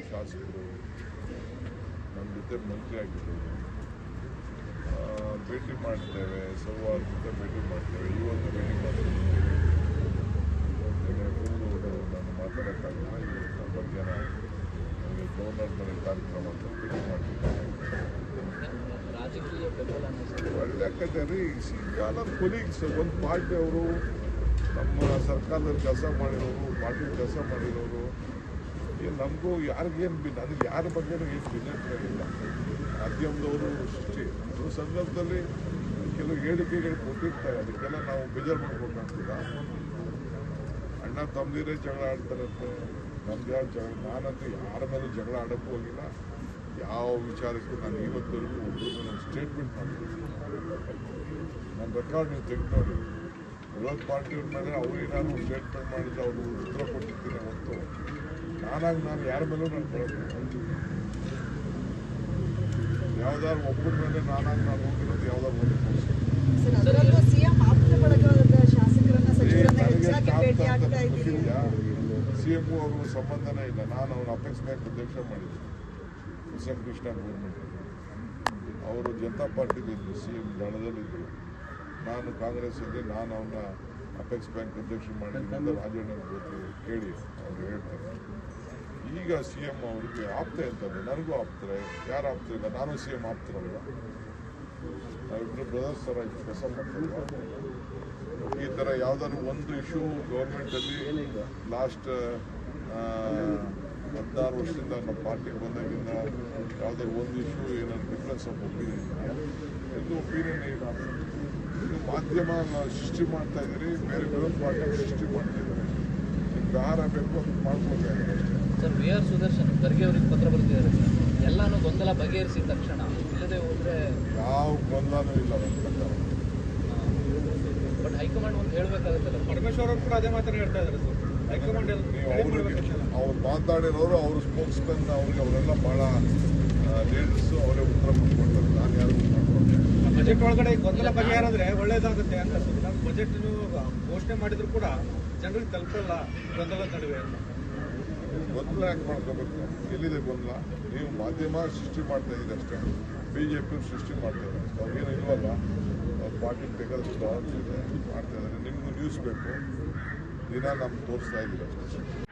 ಶಾಸಕರು ನಮ್ಮ ಜೊತೆ ಮಂತ್ರಿ ಆಗಿದ್ದರು. ಭೇಟಿ ಮಾಡ್ತೇವೆ, ಸೌಹಾರ್ದತೆ ಭೇಟಿ ಮಾಡ್ತೇವೆ. ಇವತ್ತು ಭೇಟಿ ಮಾಡ್ತೇವೆ. ನಾನು ಮಾತಾಡೋಕ್ಕಾಗಲ್ಲ. ಇವತ್ತು ಮಧ್ಯಾಹ್ನ ನನಗೆ ಗವರ್ನರ್ ಮನೆ ಕಾರ್ಯಕ್ರಮ ಅಂತ ಭೇಟಿ ಮಾಡ್ತಿದ್ದೇನೆ. ಒಳ್ಳೆ ಕತೆ ರೀ. ಸಿಂಗಾಲ ಕೊಲೀಗ್ಸ್ ಒಂದು ಪಾರ್ಟಿ ಅವರು ನಮ್ಮ ಸರ್ಕಾರದಲ್ಲಿ ಕೆಲಸ ಮಾಡಿರೋರು, ಪಾರ್ಟಿ ಕೆಲಸ ಮಾಡಿರೋರು. ನಮಗೂ ಯಾರಿಗೇನು ನನಗೆ ಯಾರ ಬಗ್ಗೆನೂ ಏನು ಭಿನ್ನತೆಗಳಿಲ್ಲ. ಮಾಧ್ಯಮದವರು ಸೃಷ್ಟಿ ಅದು ಸಂದರ್ಭದಲ್ಲಿ ಕೆಲವು ಹೇಳಿಕೆಗಳು ಕೊಟ್ಟಿರ್ತಾರೆ. ಅದಕ್ಕೆಲ್ಲ ನಾವು ಬೇಜಾರು ಮಾಡ್ಬೇಕಾಗ್ತದ. ಅಣ್ಣ ತಮ್ಮದಿರೇ ಜಗಳ ಆಡ್ತಾರಂತೆ, ನಮ್ದು ಯಾವ ಜಗಳ. ನಾನಂತೂ ಯಾರ ಮೇಲೂ ಜಗಳ ಆಡೋಕ್ಕೂ ಹೋಗಿಲ್ಲ. ಯಾವ ವಿಚಾರಕ್ಕೂ ನಾನು ಇವತ್ತವರೆಗೂ ಒಬ್ಬರು ನಾನು ಸ್ಟೇಟ್ಮೆಂಟ್ ಮಾಡಿದ್ದೀನಿ. ನನ್ನ ರೆಕಾರ್ಡ್ ನೀವು ತೆಗೆದು ನೋಡಿ. ವಿರೋಧ ಪಾರ್ಟಿಯವ್ರ ಮೇಲೆ ಅವ್ರೇನಾದ್ರು ಸ್ಟೇಟ್ಮೆಂಟ್ ಮಾಡಿದ್ರೆ ಅವರು ಉತ್ತರ ಕೊಟ್ಟಿರ್ತೀನಿ ಹೊತ್ತು ನಾನಾಗಿ ನಾನು ಯಾರ ಮೇಲೂ ನಾನು ಬರೋದು. ಯಾವ್ದಾದ್ರು ಒಬ್ಬರ ಮೇಲೆ ನಾನಾಗಿ ನಾನು ಹೋಗಿರೋದು ಯಾವ್ದಾದ್ರು ಒಂದು CM ಅವರು ಸಂಬಂಧನೇ ಇಲ್ಲ. ನಾನು ಅವನ ಅಪೆಕ್ಸ್ ಬ್ಯಾಂಕ್ ಅಧ್ಯಕ್ಷ ಮಾಡಿದ್ದೆ. ಎಸ್.ಎಂ. ಕೃಷ್ಣ ಗೌರ್ಮೆಂಟ್ ಅವರು ಜನತಾ ಪಾರ್ಟಿಲಿದ್ದರು, CM ದಳದಲ್ಲಿದ್ದರು. ನಾನು ಕಾಂಗ್ರೆಸ್ ಇದ್ದೆ. ನಾನು ಅವನ ಅಪೆಕ್ಸ್ ಬ್ಯಾಂಕ್ ಅಧ್ಯಕ್ಷ ಮಾಡಿದ್ರಿಂದ ರಾಜಣ್ಣ ಗೊತ್ತು ಕೇಳಿ ಅವ್ರು ಹೇಳ್ತಾರೆ. ಈಗ CM ಅವ್ರಿಗೆ ಆಪ್ತೆ ಅಂತಂದ್ರೆ ನನಗೂ ಆಪ್ತಾರೆ. ಯಾರು ಆಪ್ತಿಲ್ಲ? ನಾನು CM ಆಪ್ತರಲ್ವ. ನಾವಿಬ್ಬರು ಬ್ರದರ್ಸ್ ಥರ ಕೆಲಸ ಮಾಡ್ತಾರೆ. ಈ ಥರ ಯಾವ್ದಾದ್ರು ಒಂದು ಇಶ್ಯೂ ಗೌರ್ಮೆಂಟಲ್ಲಿ ಲಾಸ್ಟ್ 16 ವರ್ಷದಿಂದ ನಮ್ಮ ಪಾರ್ಟಿಗೆ ಬಂದಾಗಿಂದ ಯಾವ್ದಾದ್ರು ಒಂದು ಇಶ್ಯೂ ಏನಾದ್ರು ಡಿಫ್ರೆನ್ಸ್ ಆಫ್ ಒಪಿನಿಯನ್ ಇದೆಯಾ? ಎಂದು ಒಪಿನಿಯನ್ ಇಲ್ಲ. ಇದು ಮಾಧ್ಯಮ ಸೃಷ್ಟಿ ಮಾಡ್ತಾ ಇದ್ದೀರಿ, ಬೇರೆ ವಿರೋಧ ಪಾರ್ಟಿ ಸೃಷ್ಟಿ ಮಾಡ್ತಾ ಇದ್ದಾರೆ. ನಿಮ್ಗೆ ಆಹಾರ ಬೇಕು ಅದು ಮಾಡ್ಕೊಳ್ತಾರೆ. ಸರ್, ವಿ.ಆರ್. ಸುದರ್ಶನ್ ಖರ್ಗೆ ಅವರಿಗೆ ಪತ್ರ ಬರೆದಿದ್ದಾರೆ. ಎಲ್ಲಾನು ಗೊಂದಲ ಬಗೆಹರಿಸಿದ ತಕ್ಷಣ, ಇಲ್ಲದೆ ಹೋದ್ರೆ ಯಾವ ಗೊಂದಲನೂ ಇಲ್ಲ ನನ್ನ ಪ್ರಕಾರ. ಬಟ್ ಹೈಕಮಾಂಡ್ ಒಂದು ಹೇಳಬೇಕಾಗುತ್ತಲ್ಲ. ಪರಮೇಶ್ವರ್ ಅವರು ಕೂಡ ಅದೇ ಮಾತನ್ನು ಹೇಳ್ತಾ ಇದ್ದಾರೆ ಸರ್. ಹೈಕಮಾಂಡ್ ಅವ್ರು ಮಾತಾಡಿರೋರು, ಅವ್ರ ಸ್ಪೋಕ್ಸ್ ಮೆನ್, ಅವ್ರಿಗೆ ಅವರೆಲ್ಲ ಭಾಳ ಲೀಡರ್ಸು, ಅವರೇ ಉತ್ತರ ಕೊಟ್ಕೊಳ್ತಾರೆ. ನಾನು ಯಾರಿಗೂ ಮಾಡ್ಕೊಳ್ತೇನೆ. ಬಜೆಟ್ ಒಳಗಡೆ ಗೊಂದಲ ಬಗೆಹರಿದ್ರೆ ಒಳ್ಳೇದಾಗುತ್ತೆ ಅಂತ. ನಾವು ಬಜೆಟ್ ಘೋಷಣೆ ಮಾಡಿದ್ರು ಕೂಡ ಜನರಿಗೆ ತಲುಪಲ್ಲ ಗೊಂದಲ ನಡುವೆ ಅಂತ. ಗೊಂದಲ ಯಾಕೆ ಮಾಡ್ಕೋಬೇಕು? ಎಲ್ಲಿದೆ ಗೊಂದಲ? ನೀವು ಮಾಧ್ಯಮ ಸೃಷ್ಟಿ ಮಾಡ್ತಾ ಇದ್ದೀರಿ ಅಷ್ಟೇ. BJP ಸೃಷ್ಟಿ ಮಾಡ್ತಾ ಇದ್ದಾರೆ. ಅವ್ರಿಗೇನು ಇಲ್ವಲ್ಲ, ಅವ್ರ ಪಾರ್ಟಿ ಬೇಕಾದಷ್ಟು ಇದೆ ಮಾಡ್ತಾ ಇದ್ದಾರೆ. ನಿಮಗೂ ನ್ಯೂಸ್ ಬೇಕು, ದಿನ ನಮ್ಗೆ ತೋರಿಸ್ತಾ ಇದ್ದೀರ ಅಷ್ಟೇ.